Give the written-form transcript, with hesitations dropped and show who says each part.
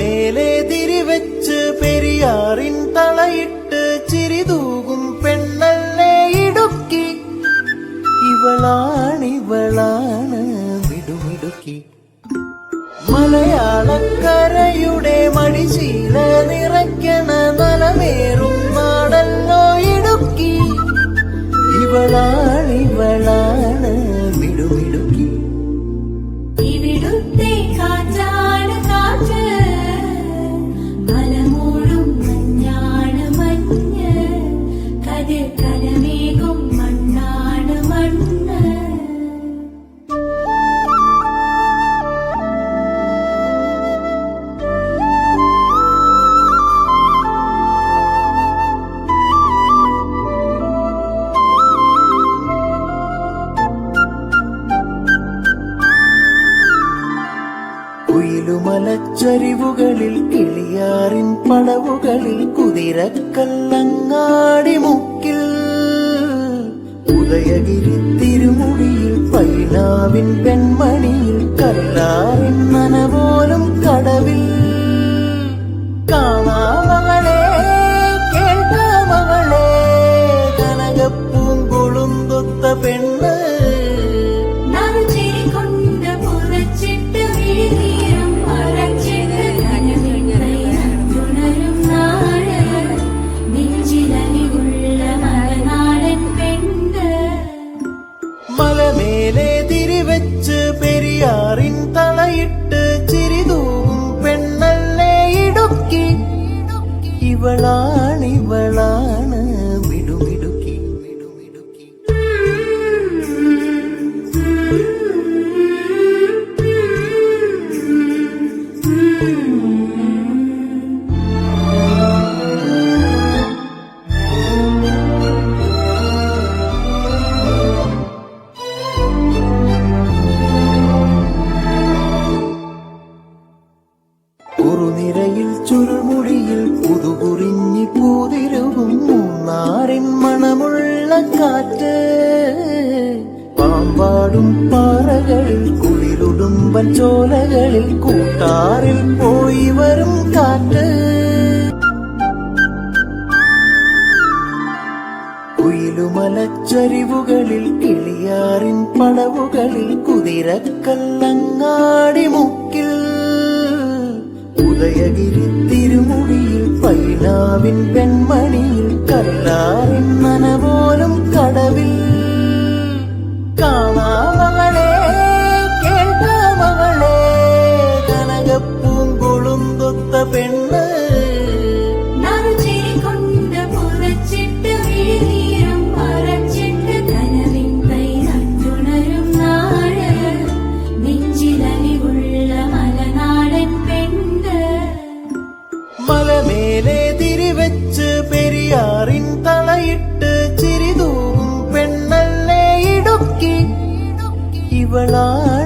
Speaker 1: മലമേലെ തിരിവെച്ച് പെരിയാറിൻ തളയിട്ട് ചിരിതൂകും പെണ്ണല്ലേ ഇടുക്കി. ഇവളാണ് മിടുമിടുക്കി. മലയാളക്കരയുടെ മടിശീല നിറയ്ക്കണ നലമേറും നാടല്ലോ ഇടുക്കി. ഇവളാണ് മിടുമിടുക്കി.
Speaker 2: ഇവിടുത്തെ കാറ്റാണ് കാറ്റ്, മലമൂടും മഞ്ഞാണ് മഞ്ഞ്, കതിർ കലമേകും മണ്ണാണ് മണ്ണ്.
Speaker 1: കുയിലുമലച്ചരിവുകളിൽ കിളിയാറിൻ പടവുകളിൽ കുതിരക്കല്ലങ്ങാടി മുക്കിൽ ഉദയഗിരി തിരുമുടിയിൽ പൈനാവിൻ പെൺമണിയിൽ കല്ലാറിൻ നനപോലും കടവിൽ. കാണാമകളെ കേൾക്കാമകളെ കനകപ്പൂങ്കുളുന്തൊത്ത പെണ്ണ്. മലമേലെ തിരിവെച്ച് പെരിയാറിൻ തളയിട്ട് ചിരിതൂകും പെണ്ണല്ലേ ഇടുക്കി. ഇവളാണ് മിടുമിടുക്കി. കുറുനിരയിൽ ചുരുൾമുടിയിൽ പുതുകുറിഞ്ഞി പൂതിരുകും മൂന്നാറിൻ മണമുള്ള കാറ്റ്. പാമ്പാടും പാറകളിൽ കുളിരുടുമ്പൻ ചോലകളിൽ കൂട്ടാറിൽ പോയി വരും കാറ്റ്. കുയിലുമലച്ചരിവുകളിൽ കിളിയാറിൻ പടവുകളിൽ കുതിരക്കല്ലങ്ങാടി മുക്കിൽ ഉദയഗിരി തിരുമുടിയിൽ പൈനാവിൻ പെൺമണിയിൽ കല്ലാറിൻ നനപോലും കടവിൽ. കാണാമകളെ കേൾക്കാമകളെ കനകപ്പൂങ്കുളുന്തൊത്ത പെണ്ണ്. മലമേലെ തിരിവെച്ച് പെരിയാറിൻ തളയിട്ട് ചിരിതൂകും പെണ്ണല്ലേ ഇടുക്കി. ഇവളാണ്